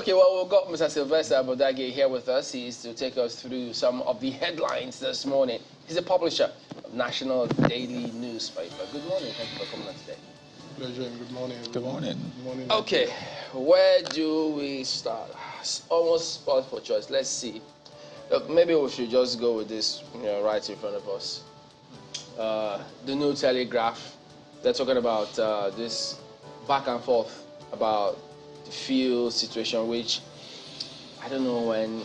Okay, well, we've got Mr. Sylvester Ebhodghe here with us. He's to take us through some of the headlines this morning. He's a publisher of National Daily Newspaper. Good morning. Thank you for coming on today. Pleasure and good morning, everyone. Good morning. Good morning. Okay, where do we start? It's almost spoiled for choice. Let's see. Look, maybe we should just go with this right in front of us. The New Telegraph. They're talking about this back and forth about the fuel situation, which I don't know when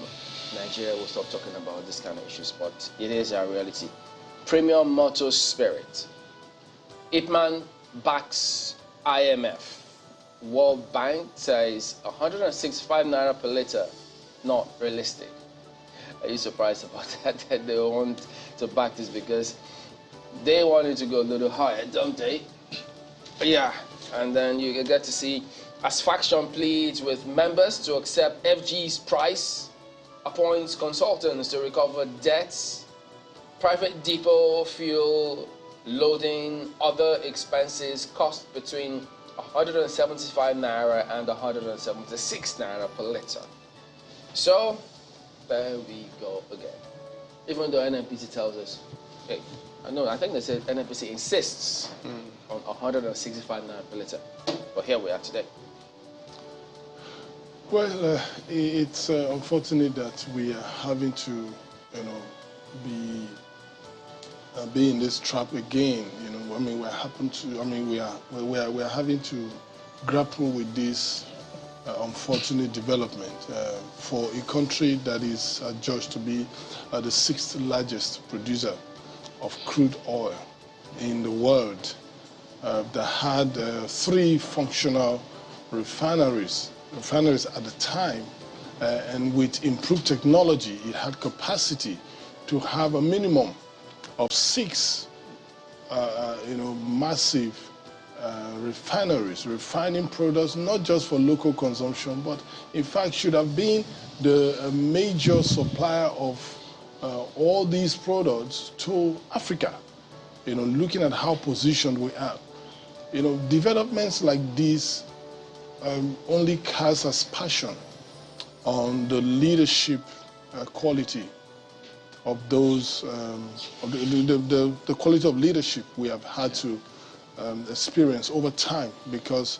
Nigeria will stop talking about this kind of issues, but it is a reality. Premium Motor Spirit. Ipman backs IMF. World Bank says 165 naira per litre, not realistic. Are you surprised about that they want to back this? Because they wanted to go a little higher, don't they? Yeah, and then you get to see as faction pleads with members to accept FG's price, appoints consultants to recover debts, private depot fuel loading, other expenses cost between 175 naira and 176 naira per litre. So, there we go again. Even though NNPC tells us, hey, I think they said NNPC insists on 165 naira per litre. But here we are today. Well, it's unfortunate that we are having to, be in this trap again. We are having to grapple with this unfortunate development for a country that is judged to be the sixth largest producer of crude oil in the world, that had three functional refineries at the time, and with improved technology, it had capacity to have a minimum of six, massive refineries, refining products, not just for local consumption, but in fact should have been the major supplier of all these products to Africa. Looking at how positioned we are, developments like this only cast aspersion on the leadership quality of those, the quality of leadership we have had to experience over time. Because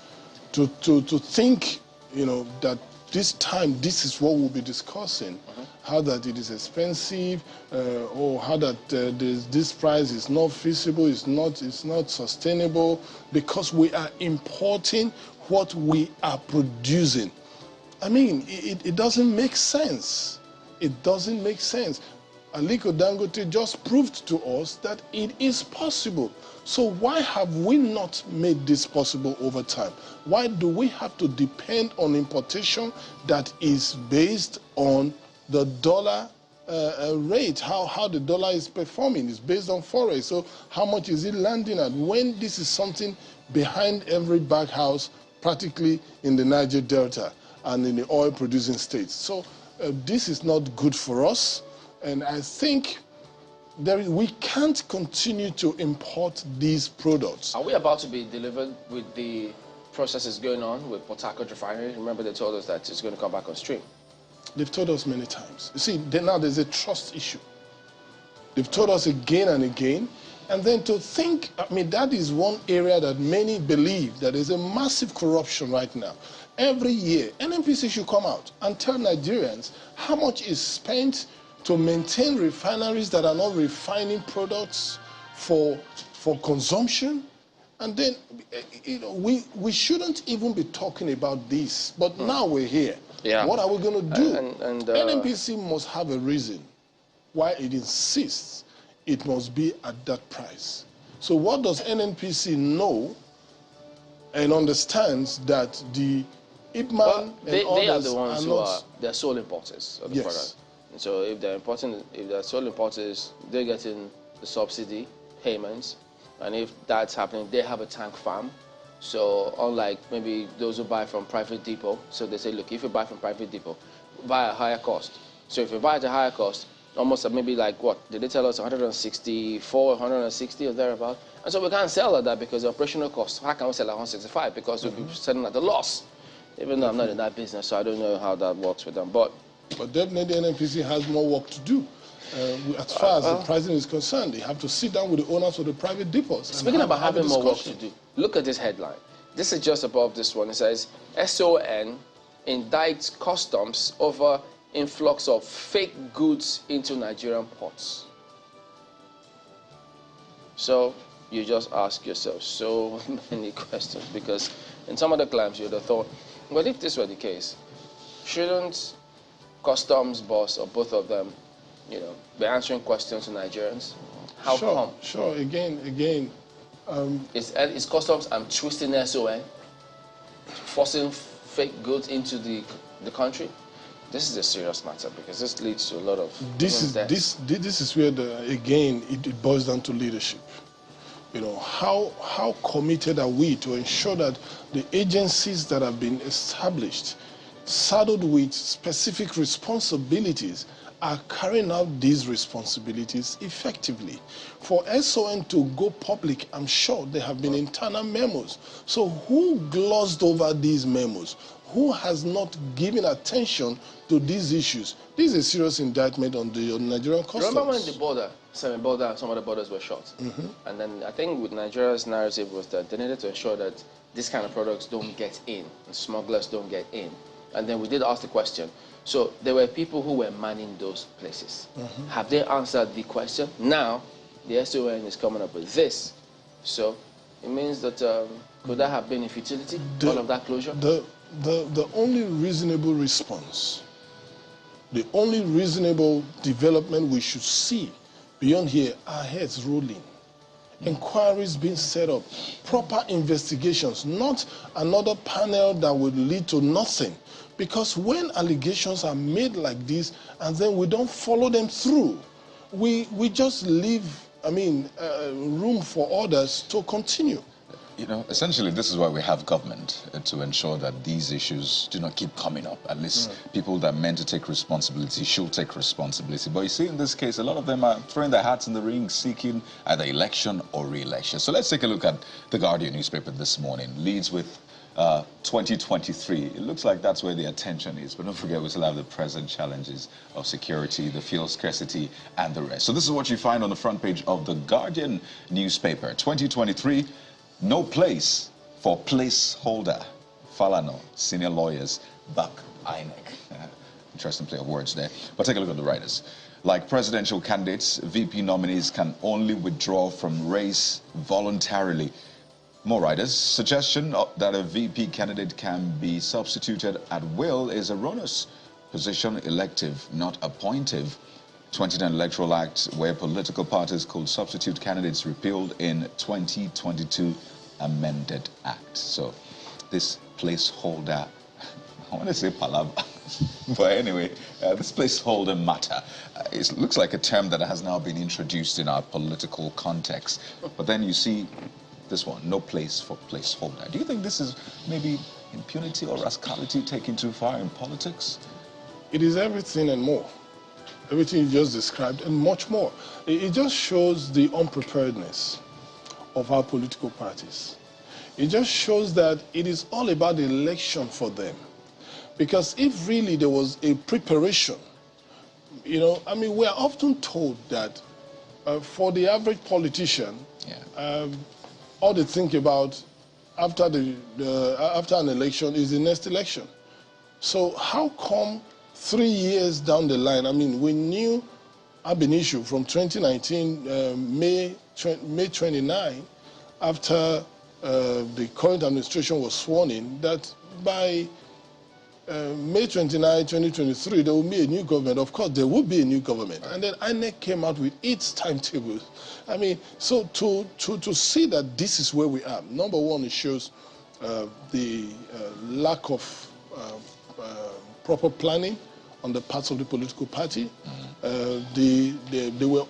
to think, that this time this is what we'll be discussing, how that it is expensive, or how that this price is not feasible, it's not sustainable, because we are importing what we are producing. I mean, it doesn't make sense. It doesn't make sense. Aliko Dangote just proved to us that it is possible. So why have we not made this possible over time? Why do we have to depend on importation that is based on the dollar rate, how the dollar is performing? It's based on forex. So how much is it landing at, when this is something behind every baghouse practically in the Niger Delta and in the oil producing states? So this is not good for us. And I think we can't continue to import these products. Are we about to be delivered with the processes going on with Port Harcourt refinery? Remember, they told us that it's going to come back on stream. They've told us many times. You see, now there's a trust issue. They've told us again and again. And then to think, that is one area that many believe that there's a massive corruption right now. Every year, NNPC should come out and tell Nigerians how much is spent to maintain refineries that are not refining products for consumption. And then, we shouldn't even be talking about this. But now we're here. Yeah. What are we going to do? NNPC must have a reason why it insists it must be at that price. So what does NNPC know and understands that the Ipman they are others the ones are who not, they're sole importers of the Yes. product. And so if they're sole importers, they're getting the subsidy payments. And if that's happening, they have a tank farm. So unlike maybe those who buy from private depot, so they say, look, if you buy from private depot, buy at a higher cost. So if you buy at a higher cost, almost maybe like what? Did they tell us 164, 160 or thereabout? And so we can't sell at that because the operational cost. How can we sell at 165? Because we'll be selling at a loss. Even though I'm not in that business, so I don't know how that works with them. But definitely the NNPC has more work to do. As far as the pricing is concerned, they have to sit down with the owners of the private depots. Speaking about having more work to do, look at this headline. This is just above this one. It says, SON indicts customs over influx of fake goods into Nigerian ports. So you just ask yourself so many questions, because in some other climes you would have thought, well, if this were the case, shouldn't customs boss or both of them, be answering questions to Nigerians? How come? Sure. Again. Is customs twisting SON, forcing fake goods into the country? This is a serious matter, because this leads to a lot of this is where it boils down to leadership. How committed are we to ensure that the agencies that have been established, saddled with specific responsibilities, are carrying out these responsibilities effectively. For SON to go public, I'm sure there have been internal memos. So who glossed over these memos? Who has not given attention to these issues? This is a serious indictment on the Nigerian customs. Remember when the border, some of the borders were shut? And then I think with Nigeria's narrative was that they needed to ensure that these kind of products don't get in, and smugglers don't get in. And then we did ask the question. So there were people who were manning those places. Have they answered the question? Now, the SON is coming up with this. So it means that could that have been a futility, all of that closure? The only reasonable response, the only reasonable development we should see beyond here are heads rolling. Inquiries being set up, proper investigations, not another panel that would lead to nothing. Because when allegations are made like this and then we don't follow them through, we just leave, room for others to continue. Essentially, this is why we have government, to ensure that these issues do not keep coming up. At least people that are meant to take responsibility should take responsibility. But you see, in this case, a lot of them are throwing their hats in the ring, seeking either election or re-election. So let's take a look at the Guardian newspaper this morning. Leads with 2023. It looks like that's where the attention is. But don't forget, we still have the present challenges of security, the fuel scarcity, and the rest. So this is what you find on the front page of the Guardian newspaper. 2023. No place for placeholder. Falano, senior lawyers, back INEC. Interesting play of words there. But take a look at the writers. Like presidential candidates, VP nominees can only withdraw from race voluntarily. More writers. Suggestion that a VP candidate can be substituted at will is erroneous. Position elective, not appointive. 2010 Electoral Act, where political parties could substitute candidates, repealed in 2022 amended act. So this placeholder, I want to say palabra, but anyway, this placeholder matter, it looks like a term that has now been introduced in our political context. But then you see this one, no place for placeholder. Do you think this is maybe impunity or rascality taken too far in politics? It is everything and more. Everything you just described and much more. It just shows the unpreparedness of our political parties. It just shows that it is all about the election for them. Because if really there was a preparation, we are often told that for the average politician, all they think about after an election is the next election. So how come 3 years down the line, we knew ab initio from 2019, May 29, after the current administration was sworn in, that by May 29, 2023, there will be a new government. Of course, there will be a new government. And then INEC came out with its timetables. So to see that this is where we are, number one, it shows the lack of proper planning on the parts of the political party. They were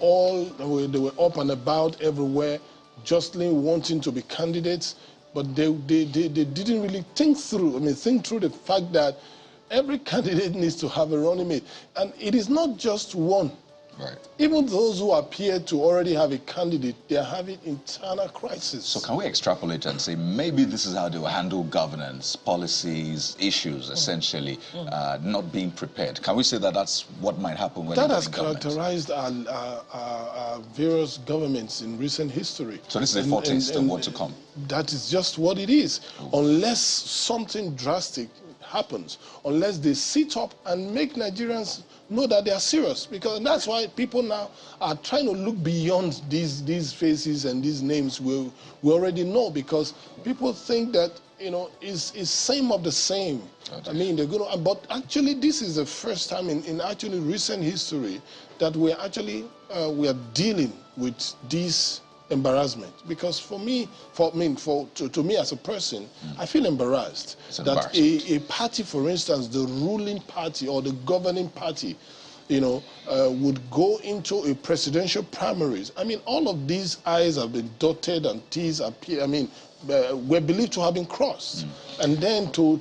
up and about everywhere, jostling, wanting to be candidates, but they didn't really think through the fact that every candidate needs to have a running mate. And it is not just one Right. Even those who appear to already have a candidate, they are having internal crisis. So can we extrapolate and say maybe this is how they will handle governance, policies, issues, essentially, not being prepared? Can we say that that's what might happen when that they has get in government? characterized our various governments in recent history. So this is a foretaste of what to come. That is just what it is. Unless something drastic happens, unless they sit up and make Nigerians know that they are serious, because that's why people now are trying to look beyond these faces and these names we already know, because people think that, you know, is same of the same. I mean, they're going to, but actually this is the first time in actually recent history that we're actually we are dealing with this embarrassment. Because to me as a person, I feel embarrassed that a party, for instance, the ruling party or the governing party, you know, would go into a presidential primaries. I mean, all of these I's have been dotted and T's appear. I mean, we're believed to have been crossed. And then to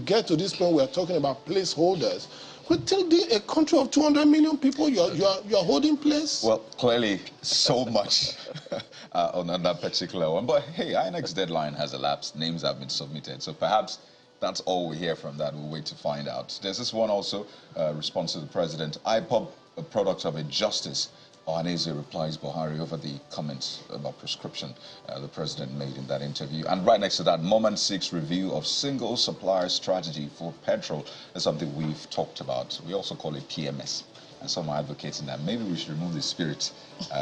get to this point, we're talking about placeholders. We tell a country of 200 million people, you're holding place? Well, clearly, so much on that particular one. But hey, INEC's deadline has elapsed. Names have been submitted. So perhaps that's all we hear from that. We'll wait to find out. There's this one also, response to the president. IPOB, a product of a justice. Ohaneze replies Buhari over the comments about prescription the president made in that interview. And right next to that, Moment 6 review of single supplier strategy for petrol is something we've talked about. We also call it PMS. And some are advocating that maybe we should remove the spirit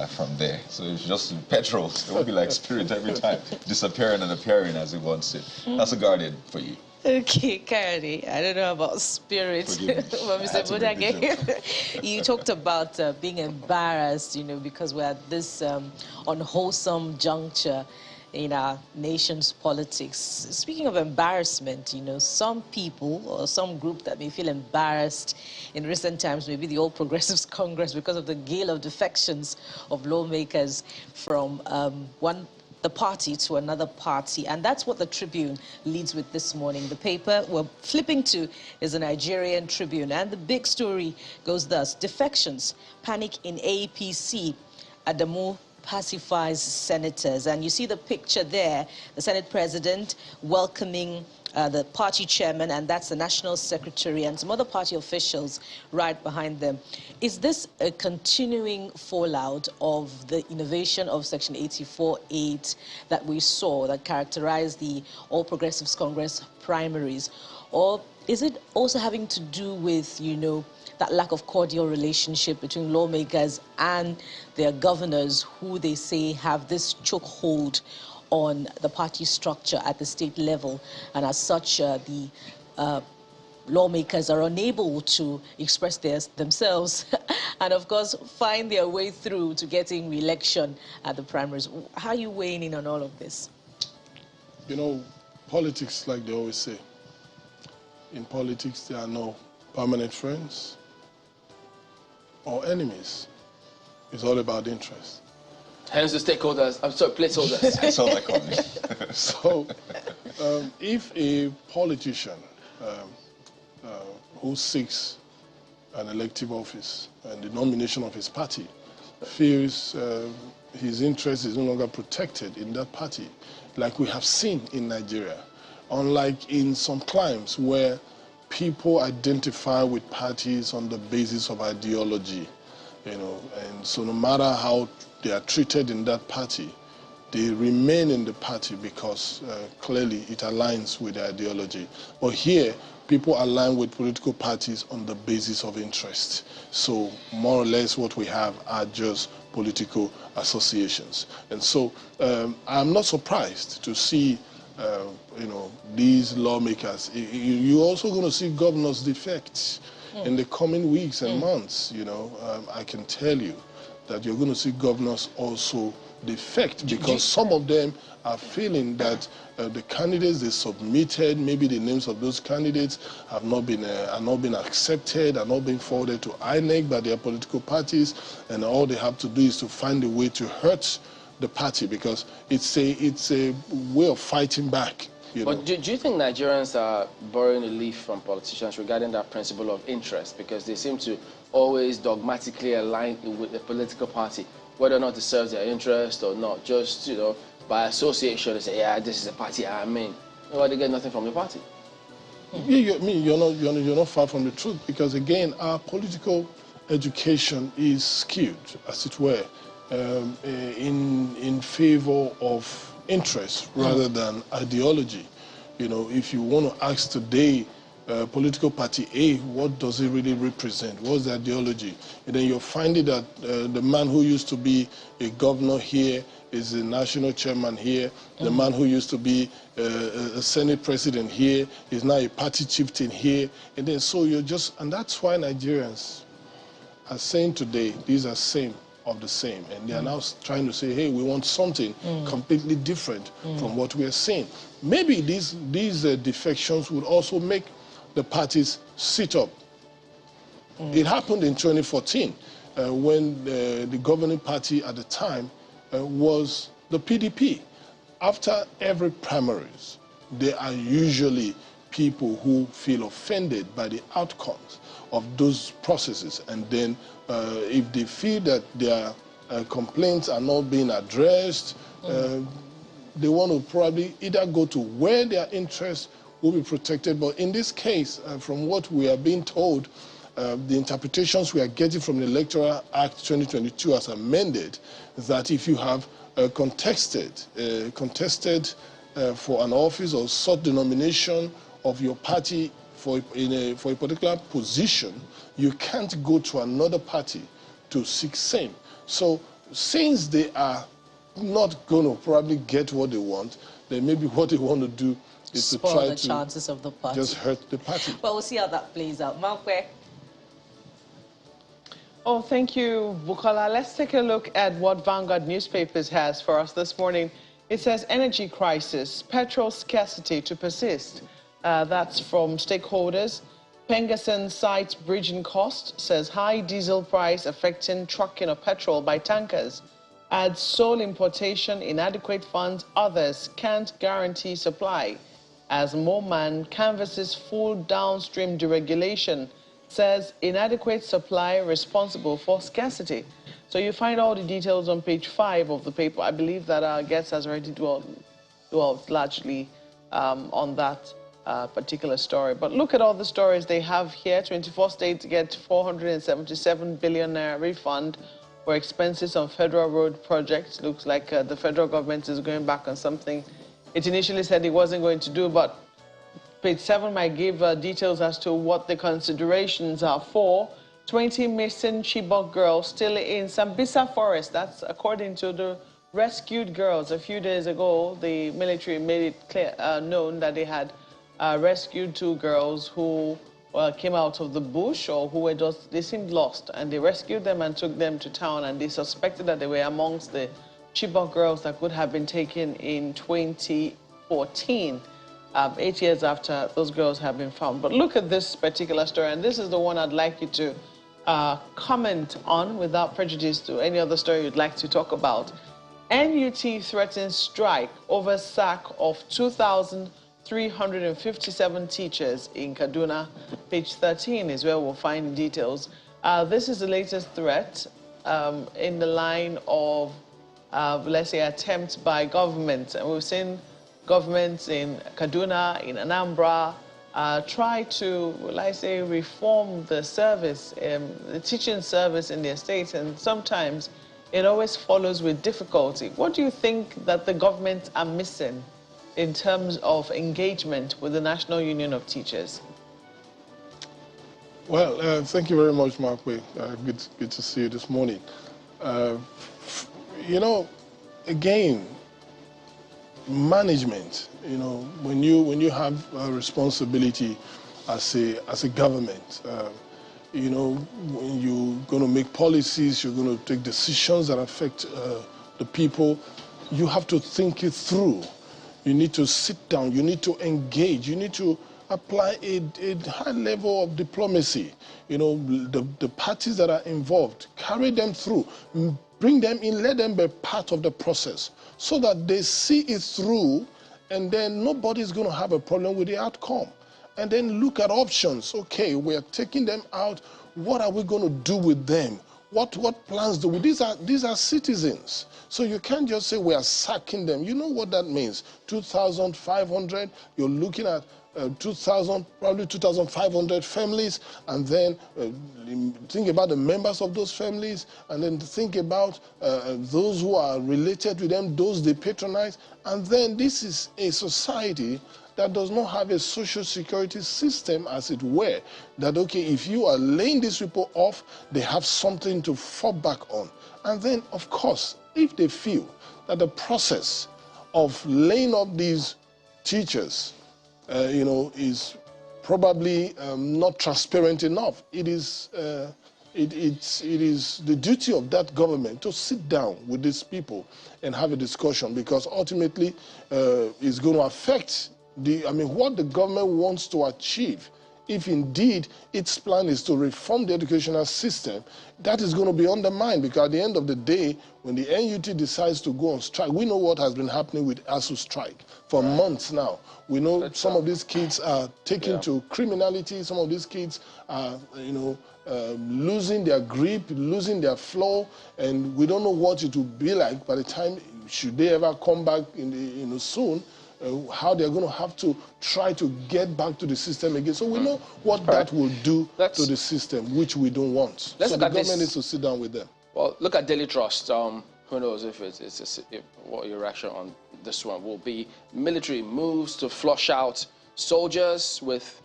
from there. So it's just petrol. It will be like spirit every time, disappearing and appearing as it wants it. That's a Guardian for you. Okay, Kayode, I don't know about spirit, but Mr. Ebhodghe, you talked about being embarrassed, you know, because we're at this unwholesome juncture in our nation's politics. Speaking of embarrassment, you know, some people or some group that may feel embarrassed in recent times, maybe the All Progressives Congress, because of the gale of defections of lawmakers from the party to another party. And that's what the Tribune leads with this morning. The paper we're flipping to is the Nigerian Tribune. And the big story goes thus: defections, panic in APC, Adamu pacifies senators. And you see the picture there, the Senate President welcoming the party chairman, and that's the National Secretary, and some other party officials right behind them. Is this a continuing fallout of the innovation of Section 84(8) that we saw that characterized the All Progressives Congress primaries? Or is it also having to do with, you know, that lack of cordial relationship between lawmakers and their governors, who they say have this chokehold on the party structure at the state level, and as such the lawmakers are unable to express themselves and of course find their way through to getting re-election at the primaries? How are you weighing in on all of this? You know, politics, like they always say, in politics there are no permanent friends or enemies. It's all about interest. Hence the stakeholders, I'm sorry, placeholders. That's all I call it. So, if a politician who seeks an elective office and the nomination of his party feels his interest is no longer protected in that party, like we have seen in Nigeria, unlike in some climes where people identify with parties on the basis of ideology, you know, and so no matter how they are treated in that party, they remain in the party because clearly it aligns with their ideology. But here, people align with political parties on the basis of interest. So more or less what we have are just political associations. And so I'm not surprised to see you know, these lawmakers. You're also going to see governors defect in the coming weeks and months. You know, I can tell you that you're going to see governors also defect, because some of them are feeling that the candidates they submitted, maybe the names of those candidates have not been accepted, are not being forwarded to INEC by their political parties, and all they have to do is to find a way to hurt the party, because it's a way of fighting back. But do you think Nigerians are borrowing a leaf from politicians regarding that principle of interest? Because they seem to always dogmatically align with the political party, whether or not it serves their interest or not. Just, by association, they say, yeah, this is the party I'm in. They get nothing from the party. Yeah, you're not far from the truth, because again, our political education is skewed, as it were, in favor of interest rather than ideology. If you want to ask today, political party A, what does it really represent? What's the ideology? And then you're finding that the man who used to be a governor here is the national chairman here. The man who used to be a Senate president here is now a party chieftain here. And then so and that's why Nigerians are saying today, these are same of the same. And they are now trying to say, hey, we want something completely different from what we are seeing. Maybe these defections would also make the parties sit up. It happened in 2014 when the governing party at the time was the PDP. After every primaries, there are usually people who feel offended by the outcomes of those processes, and then if they feel that their complaints are not being addressed, they want to probably either go to where their interests will be protected. But in this case, from what we are being told, the interpretations we are getting from the Electoral Act 2022 as amended, that if you have contested for an office or sought the nomination of your party for a particular position, you can't go to another party to seek same. So since they are not going to probably get what they want, then maybe what they want to do is spoil to try the to chances of the party. just hurt the party. Well, we'll see how that plays out. Malkwe. Oh, thank you, Bukola. Let's take a look at what Vanguard Newspapers has for us this morning. It says energy crisis, petrol scarcity to persist. That's from stakeholders. Pengerson cites bridging cost, says high diesel price affecting trucking of petrol by tankers. Adds sole importation, inadequate funds, others can't guarantee supply. As Moman canvasses full downstream deregulation, says inadequate supply responsible for scarcity. So you find all the details on page 5 of the paper. I believe that our guest has already dwelled largely on that particular story. But look at all the stories they have here. 24 states get 477 billion naira refund for expenses on federal road projects. Looks like the federal government is going back on something it initially said it wasn't going to do, but page 7 might give details as to what the considerations are for. 20 missing Chibok girls still in Sambisa Forest. That's according to the rescued girls. A few days ago, the military made it clear, known that they had rescued 2 girls who came out of the bush, or who were they seemed lost, and they rescued them and took them to town, and they suspected that they were amongst the Chibok girls that could have been taken in 2014. 8 years after those girls have been found. But look at this particular story, and this is the one I'd like you to comment on without prejudice to any other story you'd like to talk about. NUT threatens strike over sack of 2,357 teachers in Kaduna. Page 13 is where we'll find details. This is the latest threat in the line of, let's say, attempts by government. And we've seen governments in Kaduna, in Anambra, try to, well, I say, reform the service, the teaching service in their states, and sometimes it always follows with difficulty. What do you think that the government are missing in terms of engagement with the National Union of Teachers? Well, thank you very much, Markwe. Good to see you this morning. Again, management. When you have a responsibility as a government, when you're going to make policies, you're going to take decisions that affect the people, you have to think it through. You need to sit down. You need to engage. You need to apply a high level of diplomacy. The parties that are involved, carry them through, bring them in, let them be part of the process, so that they see it through and then nobody's going to have a problem with the outcome. And then look at options. Okay, we're taking them out. What are we going to do with them? What plans do we? These are citizens. So you can't just say we are sacking them. You know what that means? 2,500. You're looking at 2,000, probably 2,500 families, and then think about the members of those families, and then think about those who are related to them, those they patronize, and then this is a society that does not have a social security system, as it were, that, okay, if you are laying these people off, they have something to fall back on. And then, of course, if they feel that the process of laying off these teachers, is probably not transparent enough, it is the duty of that government to sit down with these people and have a discussion, because ultimately it's going to affect what the government wants to achieve. If indeed its plan is to reform the educational system, that is going to be undermined, because at the end of the day, when the NUT decides to go on strike, we know what has been happening with ASU strike for months now. We know some of these kids are taken to criminality. Some of these kids are, losing their grip, losing their flow, and we don't know what it will be like by the time, should they ever come back soon, how they're going to have to try to get back to the system again. So we know what that will do to the system, which we don't want. So the government needs to sit down with them. Well, look at Daily Trust. Who knows if what your reaction on this one will be. Military moves to flush out soldiers with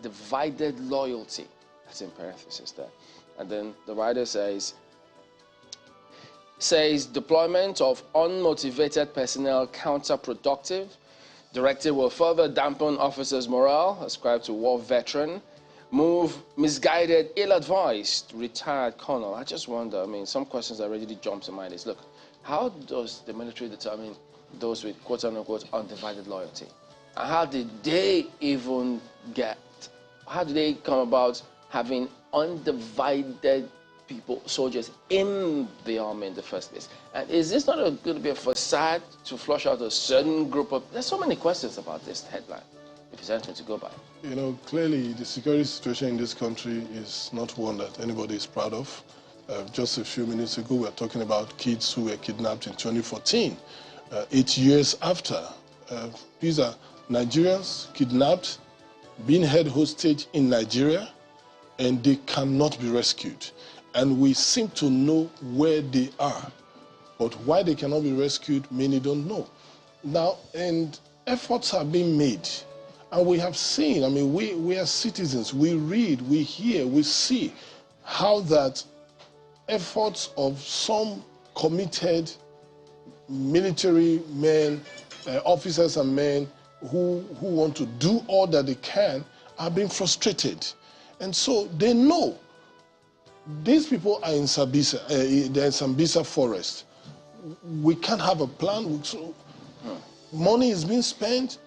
divided loyalty. That's in parentheses there. And then the writer says deployment of unmotivated personnel counterproductive. Directive will further dampen officers' morale, ascribed to war veteran. Move misguided, ill-advised, retired colonel. I just wonder, some questions that already jump to mind is, look, how does the military determine those with quote-unquote undivided loyalty? And how did they come about having undivided soldiers in the army in the first place? And is this not going to be a facade to flush out a certain group of... There's so many questions about this headline, if it's anything to go by. Clearly the security situation in this country is not one that anybody is proud of. Just a few minutes ago, we were talking about kids who were kidnapped in 2014, 8 years after. These are Nigerians kidnapped, being held hostage in Nigeria, and they cannot be rescued. And we seem to know where they are. But why they cannot be rescued, many don't know. Now, and efforts are being made. And we have seen, we are citizens, we read, we hear, we see how that efforts of some committed military men, officers and men who want to do all that they can are being frustrated. And so they know these people are in Sambisa, they're in Sambisa forest. We can't have a plan. Money is being spent,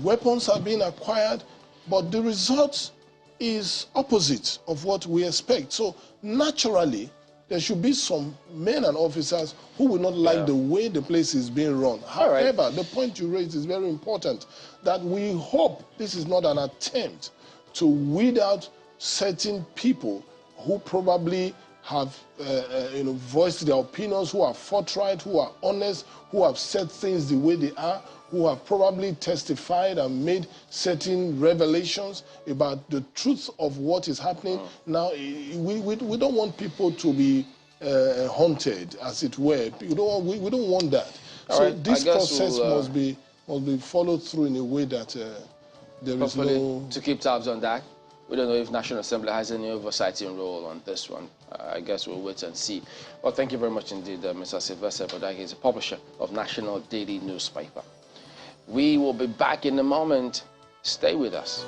weapons are being acquired, but the result is opposite of what we expect. So naturally, there should be some men and officers who will not like the way the place is being run. However, the point you raised is very important, that we hope this is not an attempt to weed out certain people who probably have voiced their opinions, who are forthright, who are honest, who have said things the way they are, who have probably testified and made certain revelations about the truth of what is happening. Now, we don't want people to be haunted, as it were. We don't want that. So this process must be followed through in a way that there is no... To keep tabs on that. We don't know if National Assembly has any oversighting role on this one. I guess we'll wait and see. Well, thank you very much indeed, Mr. Sylvester Ebhodghe. He's a publisher of National Daily Newspaper. We will be back in a moment. Stay with us.